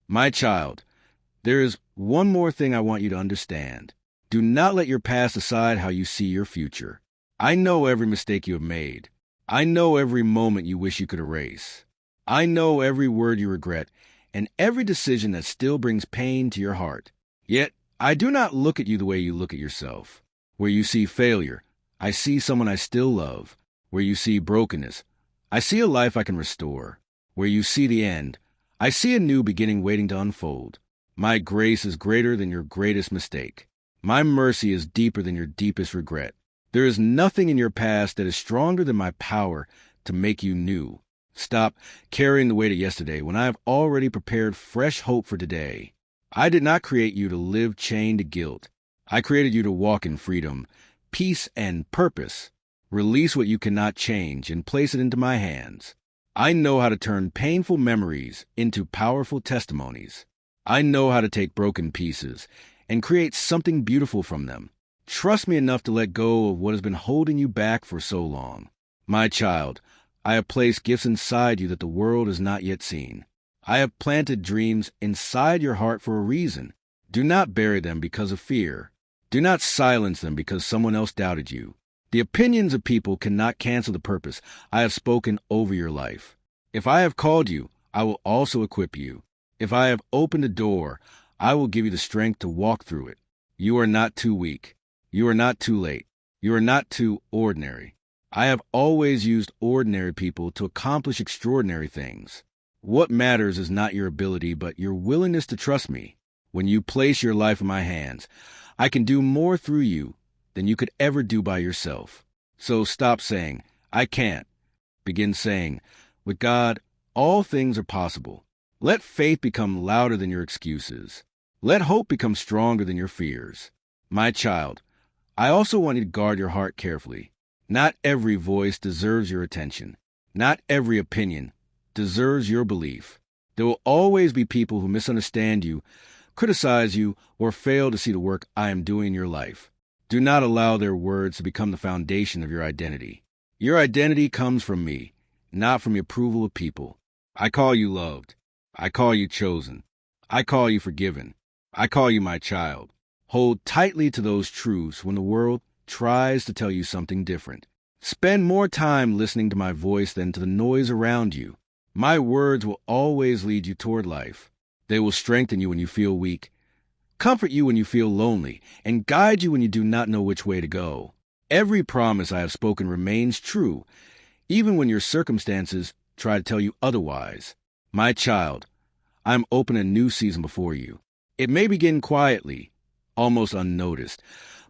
My child, there is one more thing I want you to understand. Do not let your past decide how you see your future. I know every mistake you have made. I know every moment you wish you could erase. I know every word you regret and every decision that still brings pain to your heart. Yet, I do not look at you the way you look at yourself. Where you see failure, I see someone I still love. Where you see brokenness, I see a life I can restore. Where you see the end, I see a new beginning waiting to unfold. My grace is greater than your greatest mistake. My mercy is deeper than your deepest regret. There is nothing in your past that is stronger than my power to make you new. Stop carrying the weight of yesterday when I have already prepared fresh hope for today. I did not create you to live chained to guilt. I created you to walk in freedom, peace, and purpose. Release what you cannot change and place it into my hands. I know how to turn painful memories into powerful testimonies. I know how to take broken pieces and create something beautiful from them. Trust me enough to let go of what has been holding you back for so long. My child, I have placed gifts inside you that the world has not yet seen. I have planted dreams inside your heart for a reason. Do not bury them because of fear. Do not silence them because someone else doubted you. The opinions of people cannot cancel the purpose I have spoken over your life. If I have called you, I will also equip you. If I have opened a door, I will give you the strength to walk through it. You are not too weak. You are not too late. You are not too ordinary. I have always used ordinary people to accomplish extraordinary things. What matters is not your ability, but your willingness to trust me. When you place your life in my hands, I can do more through you than you could ever do by yourself. So stop saying, I can't. Begin saying, with God, all things are possible. Let faith become louder than your excuses. Let hope become stronger than your fears. My child, I also want you to guard your heart carefully. Not every voice deserves your attention. Not every opinion deserves your belief. There will always be people who misunderstand you, criticize you, or fail to see the work I am doing in your life. Do not allow their words to become the foundation of your identity. Your identity comes from me, not from the approval of people. I call you loved. I call you chosen. I call you forgiven. I call you my child. Hold tightly to those truths when the world tries to tell you something different. Spend more time listening to my voice than to the noise around you. My words will always lead you toward life. They will strengthen you when you feel weak, comfort you when you feel lonely, and guide you when you do not know which way to go. Every promise I have spoken remains true, even when your circumstances try to tell you otherwise. My child, I am opening a new season before you. It may begin quietly, almost unnoticed,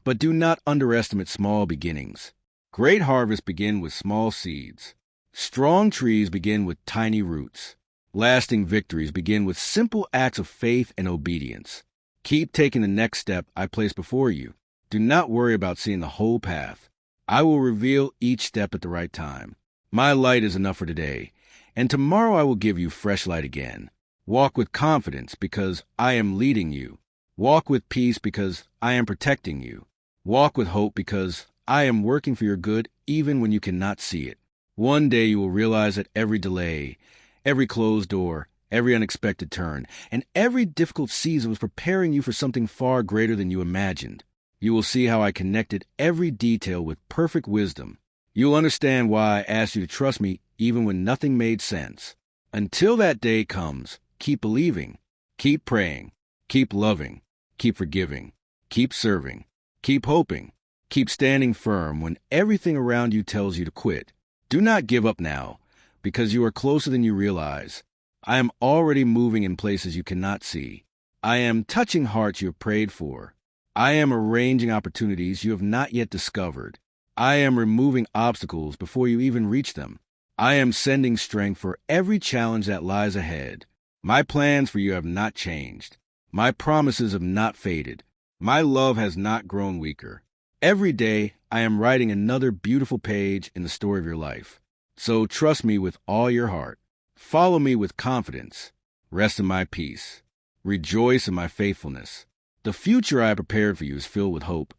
but do not underestimate small beginnings. Great harvests begin with small seeds. Strong trees begin with tiny roots. Lasting victories begin with simple acts of faith and obedience. Keep taking the next step I place before you. Do not worry about seeing the whole path. I will reveal each step at the right time. My light is enough for today, and tomorrow I will give you fresh light again. Walk with confidence because I am leading you. Walk with peace because I am protecting you. Walk with hope because I am working for your good even when you cannot see it. One day you will realize that every delay, every closed door, every unexpected turn, and every difficult season was preparing you for something far greater than you imagined. You will see how I connected every detail with perfect wisdom. You will understand why I asked you to trust me even when nothing made sense. Until that day comes, keep believing, keep praying, keep loving, keep forgiving, keep serving, keep hoping, keep standing firm when everything around you tells you to quit. Do not give up now, because you are closer than you realize. I am already moving in places you cannot see. I am touching hearts you have prayed for. I am arranging opportunities you have not yet discovered. I am removing obstacles before you even reach them. I am sending strength for every challenge that lies ahead. My plans for you have not changed. My promises have not faded. My love has not grown weaker. Every day, I am writing another beautiful page in the story of your life. So trust me with all your heart. Follow me with confidence. Rest in my peace. Rejoice in my faithfulness. The future I have prepared for you is filled with hope,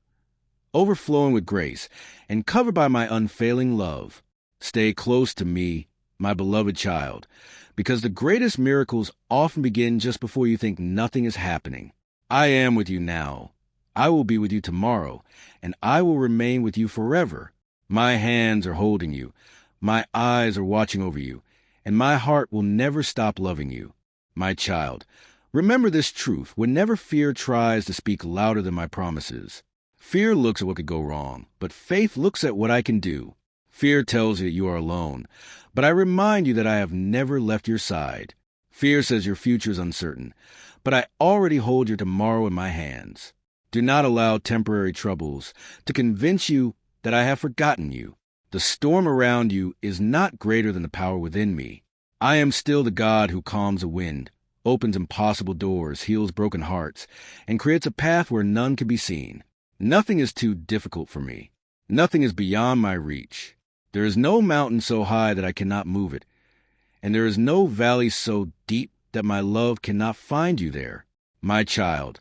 overflowing with grace, and covered by my unfailing love. Stay close to me, my beloved child, because the greatest miracles often begin just before you think nothing is happening. I am with you now. I will be with you tomorrow, and I will remain with you forever. My hands are holding you. My eyes are watching over you, and my heart will never stop loving you. My child, remember this truth whenever fear tries to speak louder than my promises. Fear looks at what could go wrong, but faith looks at what I can do. Fear tells you that you are alone, but I remind you that I have never left your side. Fear says your future is uncertain, but I already hold your tomorrow in my hands. Do not allow temporary troubles to convince you that I have forgotten you. The storm around you is not greater than the power within me. I am still the God who calms a wind, opens impossible doors, heals broken hearts, and creates a path where none can be seen. Nothing is too difficult for me. Nothing is beyond my reach. There is no mountain so high that I cannot move it, and there is no valley so deep that my love cannot find you there. My child,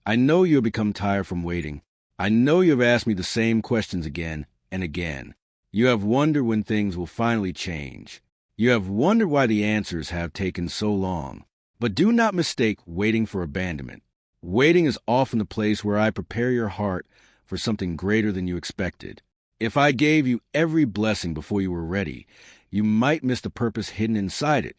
I know you have become tired from waiting. I know you have asked me the same questions again and again. You have wondered when things will finally change. You have wondered why the answers have taken so long. But do not mistake waiting for abandonment. Waiting is often the place where I prepare your heart for something greater than you expected. If I gave you every blessing before you were ready, you might miss the purpose hidden inside it.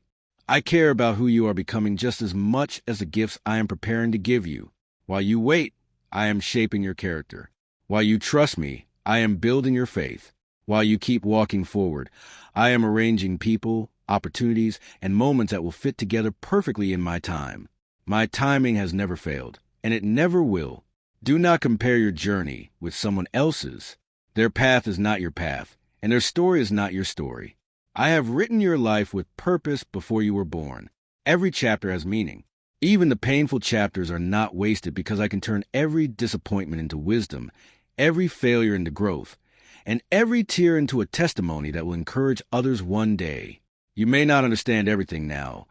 I care about who you are becoming just as much as the gifts I am preparing to give you. While you wait, I am shaping your character. While you trust me, I am building your faith. While you keep walking forward, I am arranging people, opportunities, and moments that will fit together perfectly in my time. My timing has never failed, and it never will. Do not compare your journey with someone else's. Their path is not your path, and their story is not your story. I have written your life with purpose before you were born. Every chapter has meaning. Even the painful chapters are not wasted because I can turn every disappointment into wisdom, every failure into growth, and every tear into a testimony that will encourage others one day. You may not understand everything now,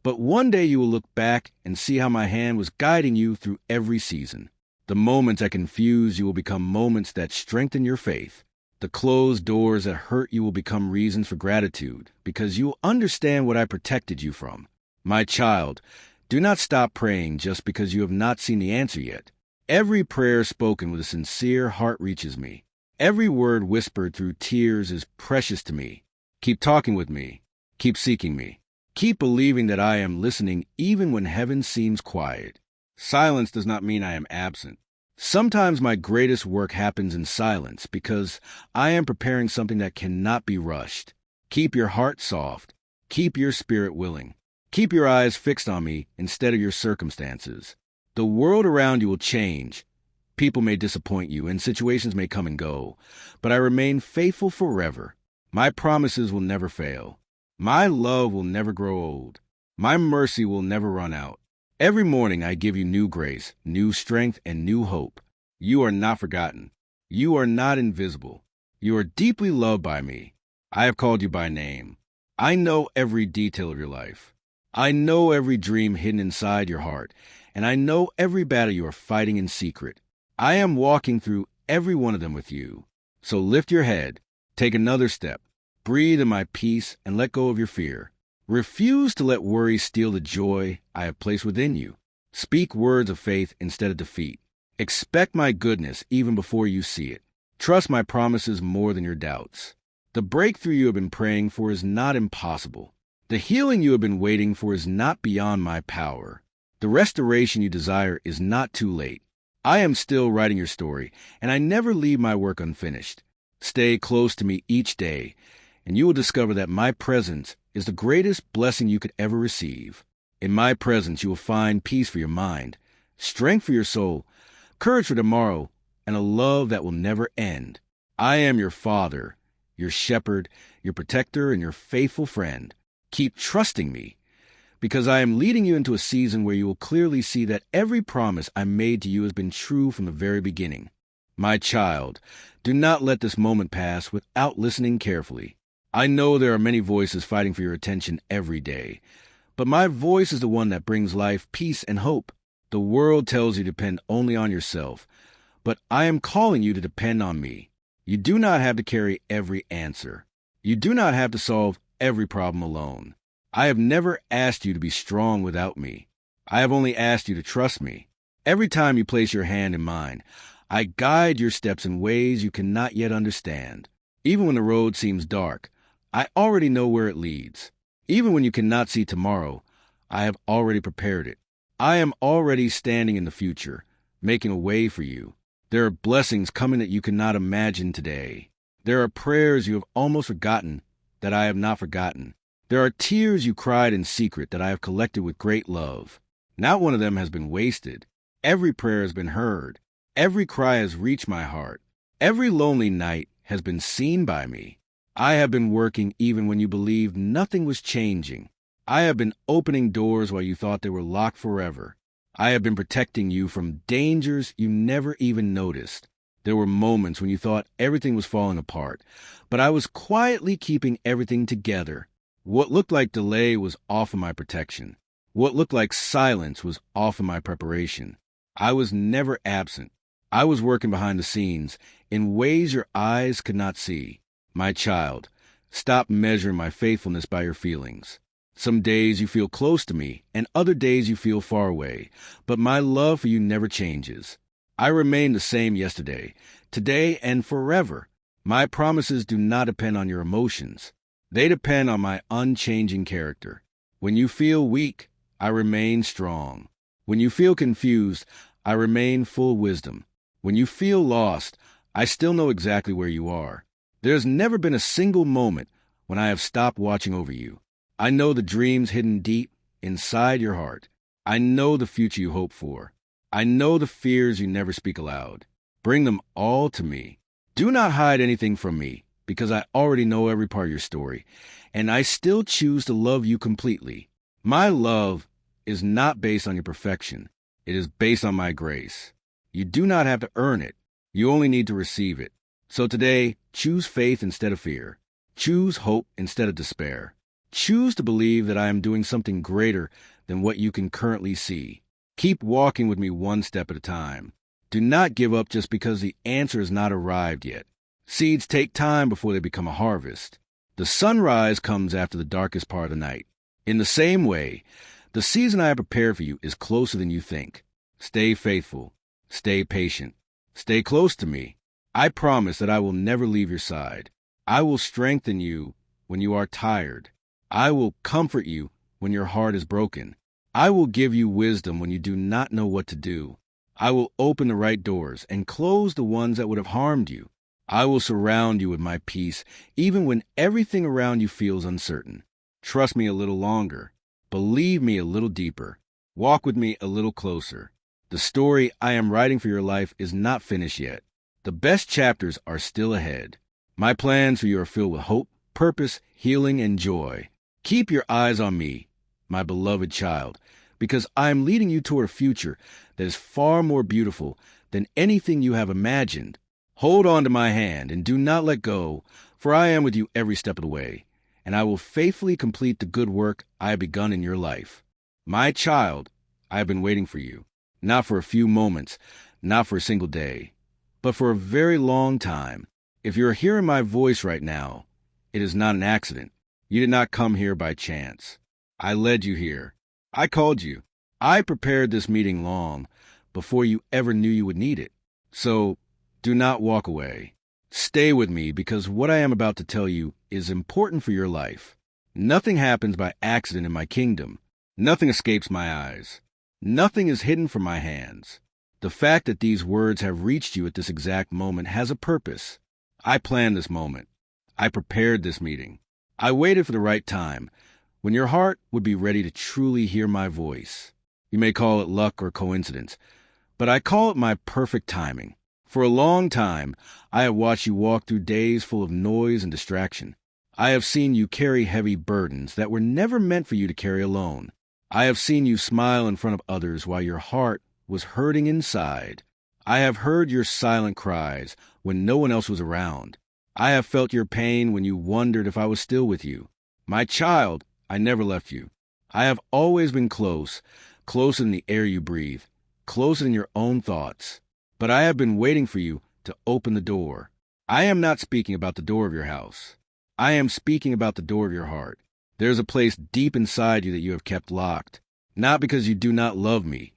but one day you will look back and see how my hand was guiding you through every season. The moments that confuse you will become moments that strengthen your faith. The closed doors that hurt you will become reasons for gratitude because you will understand what I protected you from. My child, do not stop praying just because you have not seen the answer yet. Every prayer spoken with a sincere heart reaches me. Every word whispered through tears is precious to me. Keep talking with me. Keep seeking me. Keep believing that I am listening even when heaven seems quiet. Silence does not mean I am absent. Sometimes my greatest work happens in silence because I am preparing something that cannot be rushed. Keep your heart soft. Keep your spirit willing. Keep your eyes fixed on me instead of your circumstances. The world around you will change. People may disappoint you and situations may come and go, but I remain faithful forever. My promises will never fail. My love will never grow old. My mercy will never run out. Every morning I give you new grace, new strength, and new hope. You are not forgotten. You are not invisible. You are deeply loved by me. I have called you by name. I know every detail of your life. I know every dream hidden inside your heart, and I know every battle you are fighting in secret. I am walking through every one of them with you. So lift your head, take another step, breathe in my peace, and let go of your fear. Refuse to let worry steal the joy I have placed within you. Speak words of faith instead of defeat. Expect my goodness even before you see it. Trust my promises more than your doubts. The breakthrough you have been praying for is not impossible. The healing you have been waiting for is not beyond my power. The restoration you desire is not too late. I am still writing your story, and I never leave my work unfinished. Stay close to me each day, and you will discover that my presence is the greatest blessing you could ever receive. In my presence, you will find peace for your mind, strength for your soul, courage for tomorrow, and a love that will never end. I am your Father, your shepherd, your protector, and your faithful friend. Keep trusting me, because I am leading you into a season where you will clearly see that every promise I made to you has been true from the very beginning. My child, do not let this moment pass without listening carefully. I know there are many voices fighting for your attention every day, but my voice is the one that brings life, peace, and hope. The world tells you to depend only on yourself, but I am calling you to depend on me. You do not have to carry every answer. You do not have to solve every problem alone. I have never asked you to be strong without me. I have only asked you to trust me. Every time you place your hand in mine, I guide your steps in ways you cannot yet understand. Even when the road seems dark, I already know where it leads. Even when you cannot see tomorrow, I have already prepared it. I am already standing in the future, making a way for you. There are blessings coming that you cannot imagine today. There are prayers you have almost forgotten that I have not forgotten. There are tears you cried in secret that I have collected with great love. Not one of them has been wasted. Every prayer has been heard. Every cry has reached my heart. Every lonely night has been seen by me. I have been working even when you believed nothing was changing. I have been opening doors while you thought they were locked forever. I have been protecting you from dangers you never even noticed. There were moments when you thought everything was falling apart, but I was quietly keeping everything together. What looked like delay was off of my protection. What looked like silence was off of my preparation. I was never absent. I was working behind the scenes in ways your eyes could not see. My child, stop measuring my faithfulness by your feelings. Some days you feel close to me, and other days you feel far away, but my love for you never changes. I remain the same yesterday, today, and forever. My promises do not depend on your emotions. They depend on my unchanging character. When you feel weak, I remain strong. When you feel confused, I remain full of wisdom. When you feel lost, I still know exactly where you are. There has never been a single moment when I have stopped watching over you. I know the dreams hidden deep inside your heart. I know the future you hope for. I know the fears you never speak aloud. Bring them all to me. Do not hide anything from me, because I already know every part of your story, and I still choose to love you completely. My love is not based on your perfection. It is based on my grace. You do not have to earn it. You only need to receive it. So today, choose faith instead of fear. Choose hope instead of despair. Choose to believe that I am doing something greater than what you can currently see. Keep walking with me one step at a time. Do not give up just because the answer has not arrived yet. Seeds take time before they become a harvest. The sunrise comes after the darkest part of the night. In the same way, the season I have prepared for you is closer than you think. Stay faithful. Stay patient. Stay close to me. I promise that I will never leave your side. I will strengthen you when you are tired. I will comfort you when your heart is broken. I will give you wisdom when you do not know what to do. I will open the right doors and close the ones that would have harmed you. I will surround you with my peace even when everything around you feels uncertain. Trust me a little longer. Believe me a little deeper. Walk with me a little closer. The story I am writing for your life is not finished yet. The best chapters are still ahead. My plans for you are filled with hope, purpose, healing, and joy. Keep your eyes on me, my beloved child, because I am leading you toward a future that is far more beautiful than anything you have imagined. Hold on to my hand and do not let go, for I am with you every step of the way, and I will faithfully complete the good work I have begun in your life. My child, I have been waiting for you, not for a few moments, not for a single day, but for a very long time. If you're hearing my voice right now, it is not an accident. You did not come here by chance. I led you here. I called you. I prepared this meeting long before you ever knew you would need it. So do not walk away. Stay with me because what I am about to tell you is important for your life. Nothing happens by accident in my kingdom. Nothing escapes my eyes. Nothing is hidden from my hands. The fact that these words have reached you at this exact moment has a purpose. I planned this moment. I prepared this meeting. I waited for the right time, when your heart would be ready to truly hear my voice. You may call it luck or coincidence, but I call it my perfect timing. For a long time, I have watched you walk through days full of noise and distraction. I have seen you carry heavy burdens that were never meant for you to carry alone. I have seen you smile in front of others while your heart was hurting inside. I have heard your silent cries when no one else was around. I have felt your pain when you wondered if I was still with you. My child, I never left you. I have always been close, closer than the air you breathe, closer than your own thoughts. But I have been waiting for you to open the door. I am not speaking about the door of your house. I am speaking about the door of your heart. There is a place deep inside you that you have kept locked, not because you do not love me,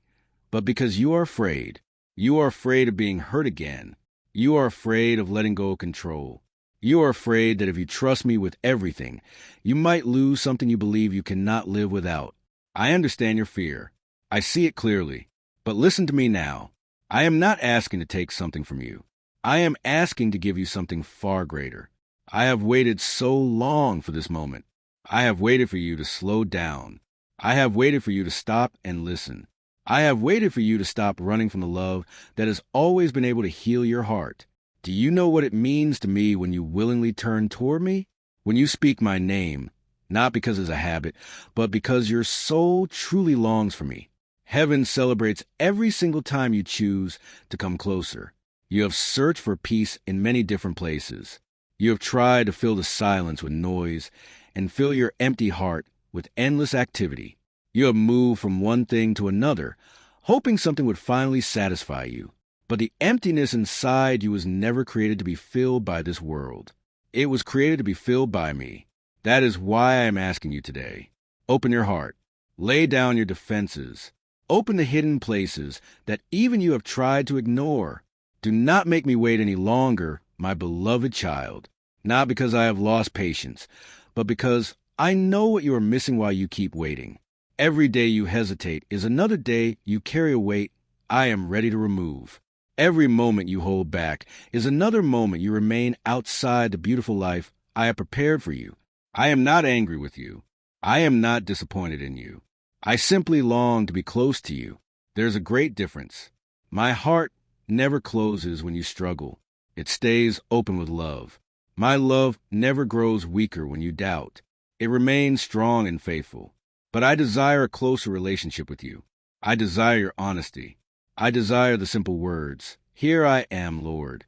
but because you are afraid. You are afraid of being hurt again. You are afraid of letting go of control. You are afraid that if you trust me with everything, you might lose something you believe you cannot live without. I understand your fear. I see it clearly. But listen to me now. I am not asking to take something from you. I am asking to give you something far greater. I have waited so long for this moment. I have waited for you to slow down. I have waited for you to stop and listen. I have waited for you to stop running from the love that has always been able to heal your heart. Do you know what it means to me when you willingly turn toward me? When you speak my name, not because it's a habit, but because your soul truly longs for me. Heaven celebrates every single time you choose to come closer. You have searched for peace in many different places. You have tried to fill the silence with noise and fill your empty heart with endless activity. You have moved from one thing to another, hoping something would finally satisfy you. But the emptiness inside you was never created to be filled by this world. It was created to be filled by me. That is why I am asking you today. Open your heart. Lay down your defenses. Open the hidden places that even you have tried to ignore. Do not make me wait any longer, my beloved child. Not because I have lost patience, but because I know what you are missing while you keep waiting. Every day you hesitate is another day you carry a weight I am ready to remove. Every moment you hold back is another moment you remain outside the beautiful life I have prepared for you. I am not angry with you. I am not disappointed in you. I simply long to be close to you. There's a great difference. My heart never closes when you struggle. It stays open with love. My love never grows weaker when you doubt. It remains strong and faithful. But I desire a closer relationship with you. I desire your honesty. I desire the simple words, "Here I am, Lord."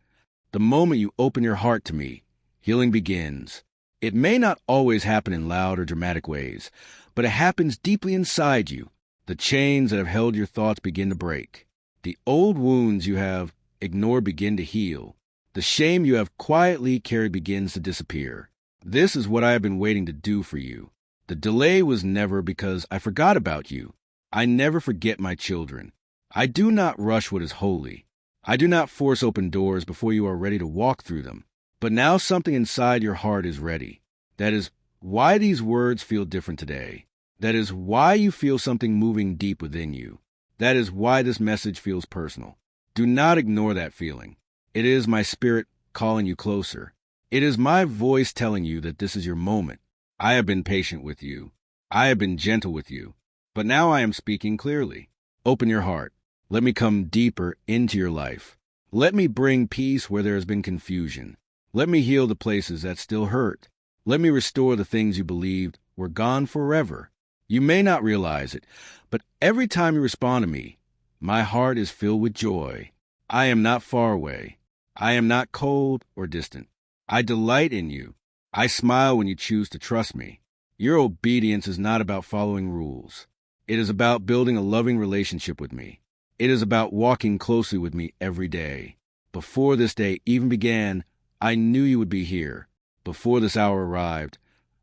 The moment you open your heart to me, healing begins. It may not always happen in loud or dramatic ways, but it happens deeply inside you. The chains that have held your thoughts begin to break. The old wounds you have ignored begin to heal. The shame you have quietly carried begins to disappear. This is what I have been waiting to do for you. The delay was never because I forgot about you. I never forget my children. I do not rush what is holy. I do not force open doors before you are ready to walk through them. But now something inside your heart is ready. That is why these words feel different today. That is why you feel something moving deep within you. That is why this message feels personal. Do not ignore that feeling. It is my spirit calling you closer. It is my voice telling you that this is your moment. I have been patient with you. I have been gentle with you. But now I am speaking clearly. Open your heart. Let me come deeper into your life. Let me bring peace where there has been confusion. Let me heal the places that still hurt. Let me restore the things you believed were gone forever. You may not realize it, but every time you respond to me, my heart is filled with joy. I am not far away. I am not cold or distant. I delight in you. I smile when you choose to trust me. Your obedience is not about following rules. It is about building a loving relationship with me. It is about walking closely with me every day. Before this day even began, I knew you would be here. Before this hour arrived,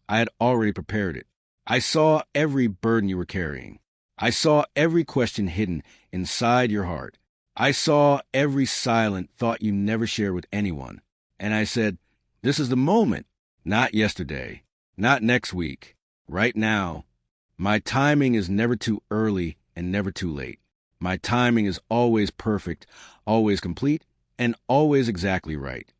I had already prepared it. I saw every burden you were carrying. I saw every question hidden inside your heart. I saw every silent thought you never shared with anyone. And I said, this is the moment. Not yesterday, not next week, right now. My timing is never too early and never too late. My timing is always perfect, always complete, and always exactly right.